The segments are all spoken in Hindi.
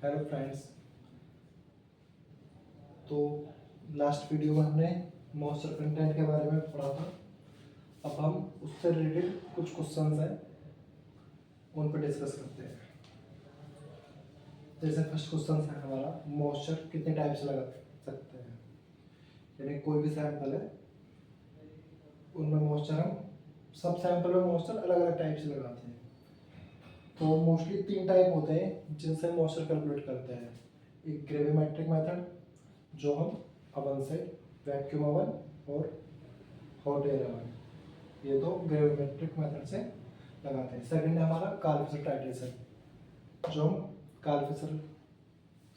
Hello friends. तो लास्ट वीडियो में हमने मॉइस्चर कंटेंट के बारे में पढ़ा था। अब हम उससे रिलेटेड कुछ क्वेश्चंस हैं उन पर डिस्कस करते हैं। जैसे फर्स्ट क्वेश्चन है हमारा, मॉइस्चर कितने टाइप से लगा सकते हैं। यानी कोई भी सैंपल है, उनमें मॉइस्चर हम सब सैंपल में मॉइस्चर अलग अलग टाइप से लगाते हैं। तो मोस्टली 3 टाइप होते हैं जिनसे मॉइस्चर कैलकुलेट करते हैं। एक ग्रेविमेट्रिक मेथड जो हम अवन से, वैक्यूम अवन और हॉट एयर अवन, ये दो ग्रेविमेट्रिक मेथड से लगाते हैं। सेकंड है हमारा काल्फिशर टाइट्रेशन जो हम काल्फिशर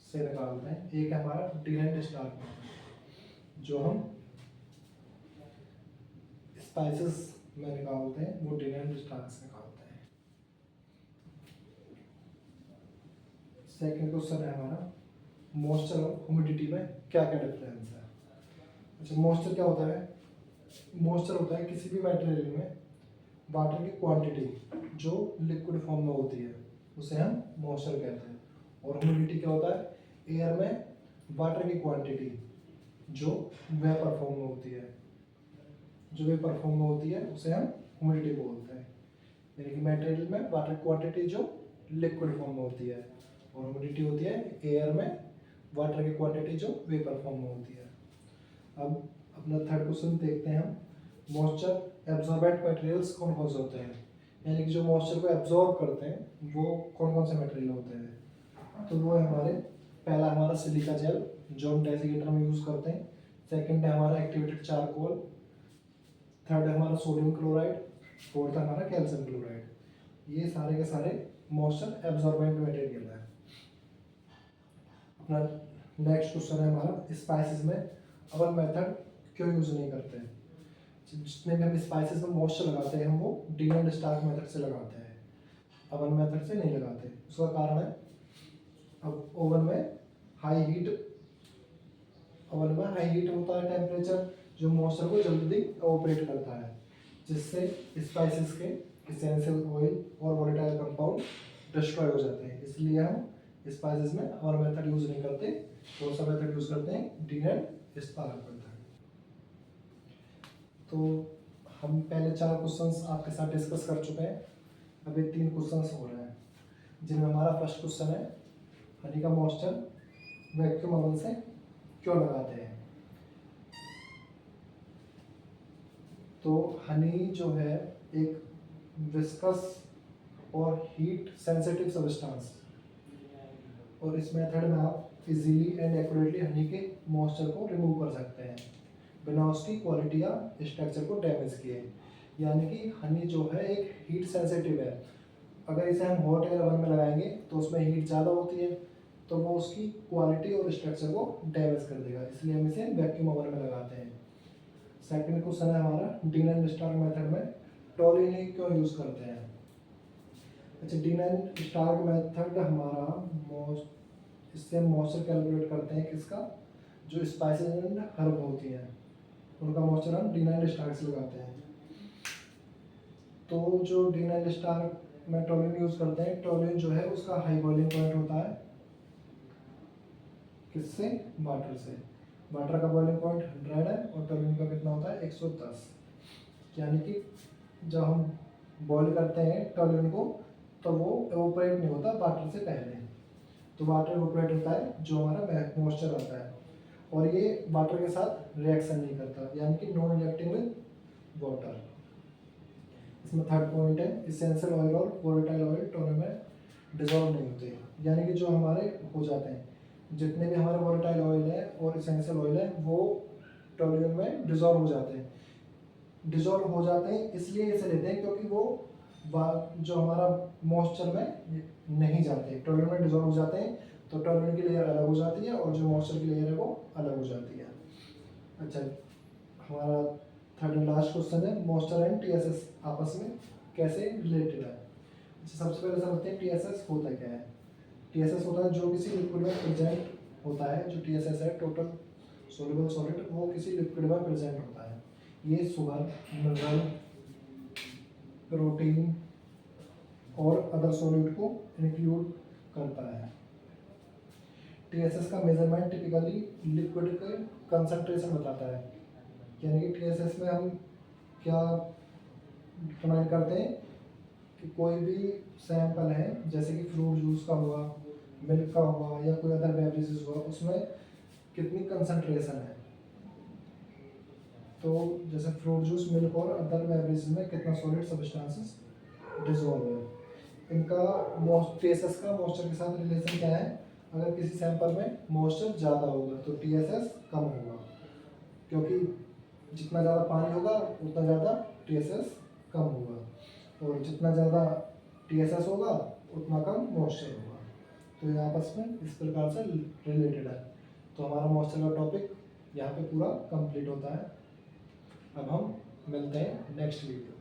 से निकालते हैं। एक है हमारा डीनल्ड स्टार्क मेथड जो हम स्पाइसेस में निकालते हैं, वो डीनल्ड स्टार्क से निकालते हैं। सेकंड क्वेश्चन है हमारा, मॉइस्चर और ह्यूमिडिटी में क्या क्या डिफरेंस है। अच्छा, मॉइस्चर क्या होता है? मॉइस्चर होता है किसी भी मटेरियल में वाटर की क्वांटिटी जो लिक्विड फॉर्म में होती है, उसे हम मॉइस्चर कहते हैं। और ह्यूमिडिटी क्या होता है? एयर में वाटर की क्वांटिटी जो वेपर फॉर्म में होती है, जो वेपर फॉर्म में होती है उसे हम ह्यूमिडिटी बोलते हैं। यानी कि मटेरियल में वाटर क्वांटिटी जो लिक्विड फॉर्म में होती है, और ह्यूमिडिटी होती है एयर में वाटर की क्वांटिटी जो वेपर फॉर्म में होती है। अब अपना थर्ड क्वेश्चन देखते हैं हम, मॉइस्चर एब्जॉर्बेंट मटेरियल्स कौन कौन से होते हैं। यानी कि जो मॉइस्चर को एब्जॉर्ब करते हैं वो कौन कौन से मटेरियल होते हैं। तो वो है हमारे, पहला हमारा सिलिका जेल जो हम डेसिकेटर में यूज़ करते हैं। सेकंड है हमारा एक्टिवेटेड चारकोल। थर्ड है हमारा सोडियम क्लोराइड। फोर्थ है हमारा कैल्शियम क्लोराइड। ये सारे के सारे मॉइस्चर एब्जॉर्बेंट मटेरियल है। अपना नेक्स्ट क्वेश्चन है हमारा, स्पाइसेस में अवन मेथड क्यों यूज़ नहीं करते हैं। जितने भी हम स्पाइसेस में मॉइस्चर लगाते हैं हम वो डीनल्ड स्टार्क मेथड से लगाते हैं, अवन मेथड से नहीं लगाते। उसका कारण है, अब ओवन में हाई हीट होता है टेम्परेचर, जो मॉइस्चर को जल्दी ऑपरेट करता है, जिससे स्पाइसेस के एसेंशियल ऑयल और वोलेटाइल कंपाउंड डिस्ट्रॉय हो जाते हैं। इसलिए हम स्पाइसेस में अवन मेथड यूज़ नहीं करते। कौन सा मेथड यूज़ करते हैं? डीनल्ड स्टार्क मेथड। तो हम पहले 4 क्वेश्चंस आपके साथ डिस्कस कर चुके हैं। अभी 3 क्वेश्चंस हो रहे हैं, जिनमें हमारा फर्स्ट क्वेश्चन है, हनी का मॉइस्चर वैक्यूम ओवन से क्यों लगाते हैं। तो हनी जो है एक विस्कस और हीट सेंसिटिव सब्सटेंस, और इस मेथड में आप इजीली एंड एक्यूरेटली हनी के मॉइस्चर को रिमूव कर सकते हैं बिना उसकी क्वालिटी या स्ट्रक्चर को डैमेज किए। यानी कि हनी जो है एक हीट सेंसिटिव है। अगर इसे हम हॉट एयर ओवन में लगाएंगे तो उसमें हीट ज़्यादा होती है, तो वो उसकी क्वालिटी और स्ट्रक्चर को डैमेज कर देगा। इसलिए हम इसे वैक्यूम ओवन में लगाते हैं। सेकंड क्वेश्चन है हमारा, डीनल्ड स्टार्क मेथड में टोल्यूनि क्यों यूज़ करते हैं। अच्छा, डीनल्ड स्टार्क मेथड हमारा इससे मॉइस्चर कैलकुलेट करते हैं किसका, जो स्पाइसेस एंड हर्ब होती हैं उनका मॉइस्चर हम डीनल्ड स्टार्क से लगाते हैं। तो जो डीनल्ड स्टार्क में टोल्यूनि यूज़ करते हैं, टोल्यूनि जो है उसका हाई बॉइलिंग पॉइंट होता है किससे? वाटर से। वाटर का बॉइलिंग पॉइंट 100 है और टोल्यूनि का कितना होता है? 110। यानी कि जब हम बॉईल करते हैं टोल्यूनि को तो वो एवोपरेट नहीं होता वाटर से पहले। तो वाटर एवोपरेट होता है जो हमारा मॉइस्चर आता है, और ये वाटर के साथ रिएक्शन नहीं करता, यानी कि नॉन रिएक्टिंग विद वाटर। इसमें थर्ड पॉइंट है, एसेंशियल ऑयल और वोलेटाइल ऑयल टोल्यूनि में डिजॉल्व नहीं होते। यानी कि जो हमारे हो जाते हैं, जितने भी हमारे वोलेटाइल ऑयल है और एसेंशियल ऑयल है वो टोल्यूनि में डिजॉल्व हो जाते हैं। डिजॉल्व हो जाते हैं इसलिए इसे लेते हैं क्योंकि वो जो हमारा मॉइस्चर में नहीं जाते, टोल्यूनि में डिजॉल्व हो जाते हैं, तो टोल्यूनि की लेयर अलग हो जाती है और जो मॉइस्चर की लेयर है वो अलग हो जाती है। अच्छा, हमारा थर्ड एंड लास्ट क्वेश्चन है, मॉइस्चर एंड टीएसएस आपस में कैसे रिलेटेड है। अच्छा, सबसे पहले समझते हैं टीएसएस होता क्या है। टीएसएस होता है जो किसी लिक्विड में प्रेजेंट होता है। जो टीएसएस है, टोटल सोल्यूबल सॉलिड, वो किसी लिक्विड में प्रेजेंट होता है। ये शुगर, मिनरल, प्रोटीन और अदर सॉलिड को इंक्लूड करता है। टीएसएस का मेजरमेंट टिपिकली लिक्विड के कंसंट्रेशन बताता है, यानी कि टीएसएस में हम क्या डिटरमाइन करते हैं कि कोई भी सैंपल है जैसे कि फ्रूट जूस का हुआ, मिल्क का हुआ या कोई अदर बेवरेजेस हुआ, उसमें कितनी कंसंट्रेशन है। तो जैसे फ्रूट जूस, मिल्क और अदर बेवरेजेस में कितना सॉलिड सब्सटेंसेस डिसॉल्व है। इनका टीएसएस का मॉइस्चर के साथ रिलेशन क्या है? अगर किसी सैंपल में मॉइस्चर ज़्यादा होगा तो टीएसएस कम होगा, क्योंकि जितना ज़्यादा पानी होगा उतना ज़्यादा टीएसएस कम होगा, और जितना ज़्यादा टीएसएस होगा उतना कम मॉइस्चर होगा। तो ये आपस में इस प्रकार से रिलेटेड है। तो हमारा मॉइस्चर का टॉपिक यहाँ पे पूरा कंप्लीट होता है। अब हम मिलते हैं नेक्स्ट वीडियो।